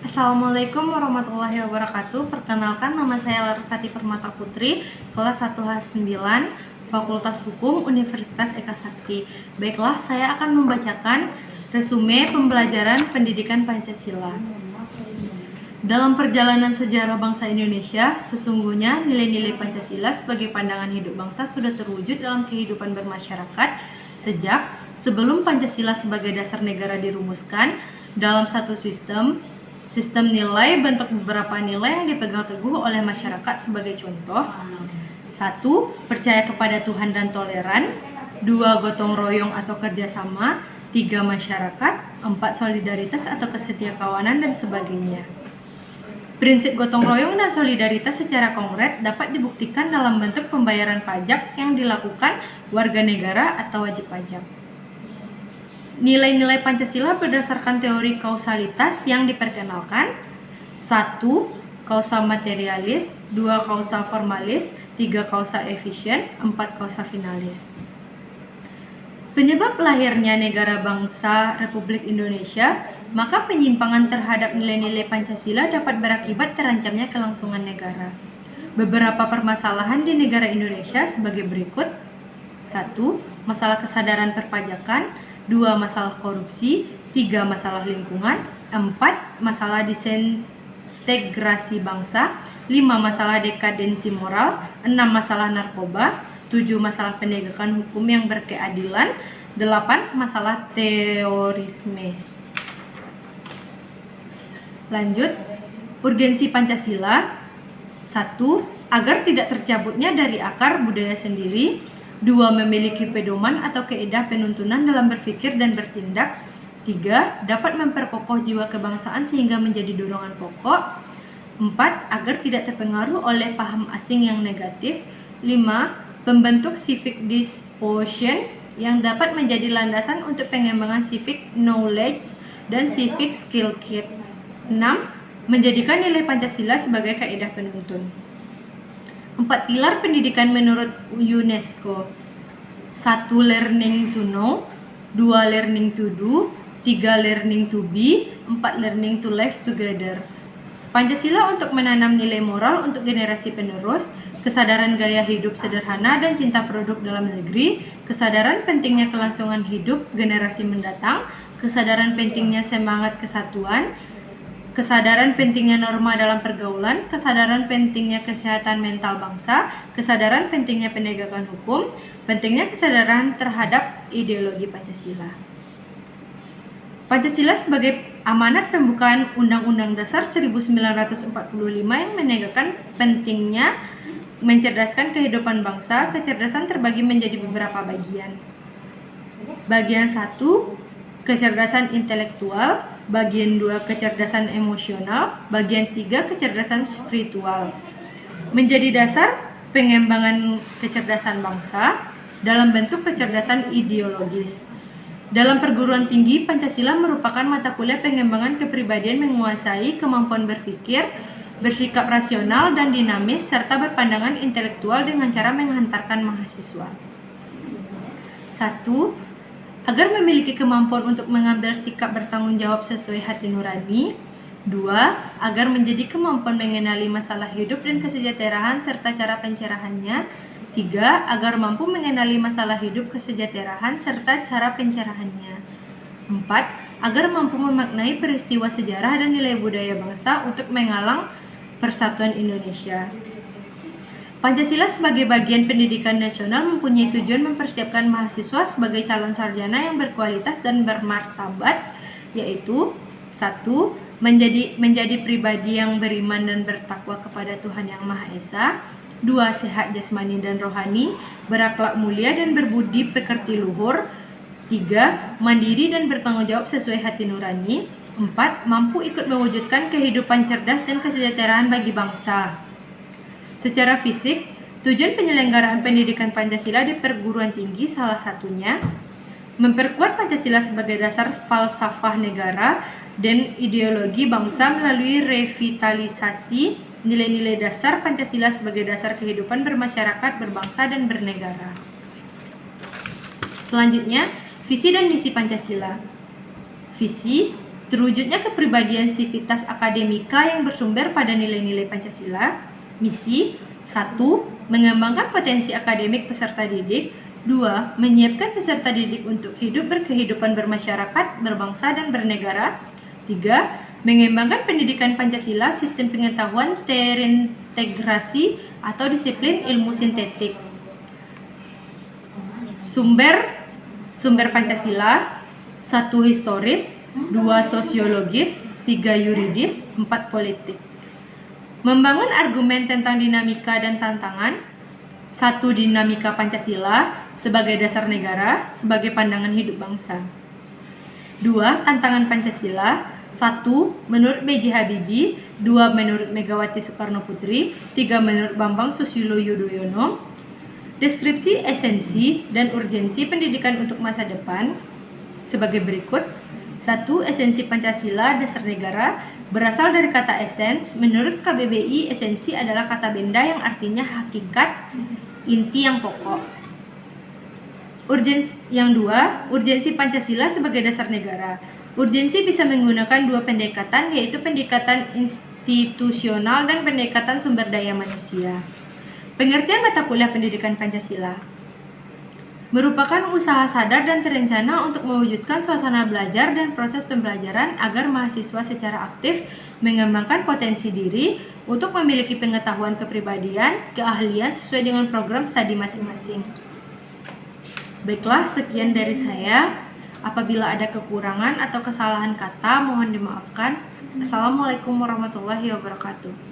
Assalamualaikum warahmatullahi wabarakatuh. Perkenalkan, nama saya Larasati Permata Putri, kelas 1H9, Fakultas Hukum Universitas Eka Sakti. Baiklah, saya akan membacakan resume pembelajaran pendidikan Pancasila. Dalam perjalanan sejarah bangsa Indonesia, sesungguhnya nilai-nilai Pancasila sebagai pandangan hidup bangsa sudah terwujud dalam kehidupan bermasyarakat sejak sebelum Pancasila sebagai dasar negara dirumuskan dalam satu sistem nilai bentuk beberapa nilai yang dipegang teguh oleh masyarakat sebagai contoh. 1. Percaya kepada Tuhan dan toleran. 2. Gotong royong atau kerjasama. 3. Masyarakat. 4. Solidaritas atau kesetiakawanan dan sebagainya. Prinsip gotong royong dan solidaritas secara konkret dapat dibuktikan dalam bentuk pembayaran pajak yang dilakukan warga negara atau wajib pajak. Nilai-nilai Pancasila berdasarkan teori kausalitas yang diperkenalkan. 1. Kausa materialis. 2. Kausa formalis. 3. Kausa efisien. 4. Kausa finalis. Penyebab lahirnya negara bangsa Republik Indonesia, maka penyimpangan terhadap nilai-nilai Pancasila dapat berakibat terancamnya kelangsungan negara. Beberapa permasalahan di negara Indonesia sebagai berikut. 1. Masalah kesadaran perpajakan. 2. Masalah korupsi. 3. Masalah lingkungan. 4. Masalah disintegrasi bangsa. 5. Masalah dekadensi moral. 6. Masalah narkoba. 7. Masalah penegakan hukum yang berkeadilan. 8. Masalah terorisme. Lanjut, urgensi Pancasila. 1. Agar tidak tercabutnya dari akar budaya sendiri. 2. Memiliki pedoman atau kaedah penuntunan dalam berpikir dan bertindak. 3. Dapat memperkokoh jiwa kebangsaan sehingga menjadi dorongan pokok. 4. Agar tidak terpengaruh oleh paham asing yang negatif. 5. Pembentuk civic disposition yang dapat menjadi landasan untuk pengembangan civic knowledge dan civic skill kit. 6. Menjadikan nilai Pancasila sebagai kaedah penuntun. 4 pilar pendidikan menurut UNESCO. 1. Learning to know. 2. Learning to do. 3. Learning to be. 4. Learning to live together. Pancasila untuk menanam nilai moral untuk generasi penerus, kesadaran gaya hidup sederhana dan cinta produk dalam negeri, kesadaran pentingnya kelangsungan hidup generasi mendatang, kesadaran pentingnya semangat kesatuan, kesadaran pentingnya norma dalam pergaulan, kesadaran pentingnya kesehatan mental bangsa, kesadaran pentingnya penegakan hukum, pentingnya kesadaran terhadap ideologi Pancasila. Pancasila sebagai amanat pembukaan Undang-Undang Dasar 1945 yang menegakkan pentingnya mencerdaskan kehidupan bangsa. Kecerdasan terbagi menjadi beberapa bagian. Bagian 1, kecerdasan intelektual. Bagian 2, kecerdasan emosional. Bagian 3, kecerdasan spiritual. Menjadi dasar pengembangan kecerdasan bangsa dalam bentuk kecerdasan ideologis. Dalam perguruan tinggi, Pancasila merupakan mata kuliah pengembangan kepribadian menguasai kemampuan berpikir, bersikap rasional dan dinamis, serta berpandangan intelektual dengan cara menghantarkan mahasiswa. 1. Agar memiliki kemampuan untuk mengambil sikap bertanggung jawab sesuai hati nurani. 2. Agar menjadi kemampuan mengenali masalah hidup dan kesejahteraan serta cara pencerahannya. 3. Agar mampu mengenali masalah hidup, kesejahteraan serta cara pencerahannya. 4. Agar mampu memaknai peristiwa sejarah dan nilai budaya bangsa untuk mengalang persatuan Indonesia. Pancasila sebagai bagian pendidikan nasional mempunyai tujuan mempersiapkan mahasiswa sebagai calon sarjana yang berkualitas dan bermartabat, yaitu 1. Menjadi pribadi yang beriman dan bertakwa kepada Tuhan Yang Maha Esa. 2. Sehat jasmani dan rohani, berakhlak mulia dan berbudi pekerti luhur. 3. Mandiri dan bertanggung jawab sesuai hati nurani. 4. Mampu ikut mewujudkan kehidupan cerdas dan kesejahteraan bagi bangsa. Secara fisik, tujuan penyelenggaraan pendidikan Pancasila di perguruan tinggi salah satunya memperkuat Pancasila sebagai dasar falsafah negara dan ideologi bangsa melalui revitalisasi nilai-nilai dasar Pancasila sebagai dasar kehidupan bermasyarakat, berbangsa, dan bernegara. Selanjutnya, visi dan misi Pancasila. Visi Terwujudnya kepribadian sivitas akademika yang bersumber pada nilai-nilai Pancasila. Misi 1. Mengembangkan potensi akademik peserta didik. 2. Menyiapkan peserta didik untuk hidup berkehidupan bermasyarakat, berbangsa, dan bernegara. 3. Mengembangkan pendidikan Pancasila, sistem pengetahuan terintegrasi atau disiplin ilmu sintetik. Sumber Pancasila: 1. Historis, 2. Sosiologis, 3. Yuridis, 4. Politik. Membangun argumen tentang dinamika dan tantangan. 1. Dinamika Pancasila sebagai dasar negara, sebagai pandangan hidup bangsa. 2. Tantangan Pancasila. 1. Menurut B.J. Habibie. 2. Menurut Megawati Soekarno Putri. 3. Menurut Bambang Susilo Yudhoyono. Deskripsi esensi dan urgensi pendidikan untuk masa depan sebagai berikut. 1. Esensi Pancasila dasar negara berasal dari kata essence. Menurut KBBI, esensi adalah kata benda yang artinya hakikat, inti yang pokok. Yang 2, urgensi Pancasila sebagai dasar negara. Urgensi bisa menggunakan dua pendekatan, yaitu pendekatan institusional dan pendekatan sumber daya manusia. Pengertian mata kuliah pendidikan Pancasila merupakan usaha sadar dan terencana untuk mewujudkan suasana belajar dan proses pembelajaran agar mahasiswa secara aktif mengembangkan potensi diri untuk memiliki pengetahuan kepribadian, keahlian sesuai dengan program studi masing-masing. Baiklah, sekian dari saya. Apabila ada kekurangan atau kesalahan kata, mohon dimaafkan. Assalamualaikum warahmatullahi wabarakatuh.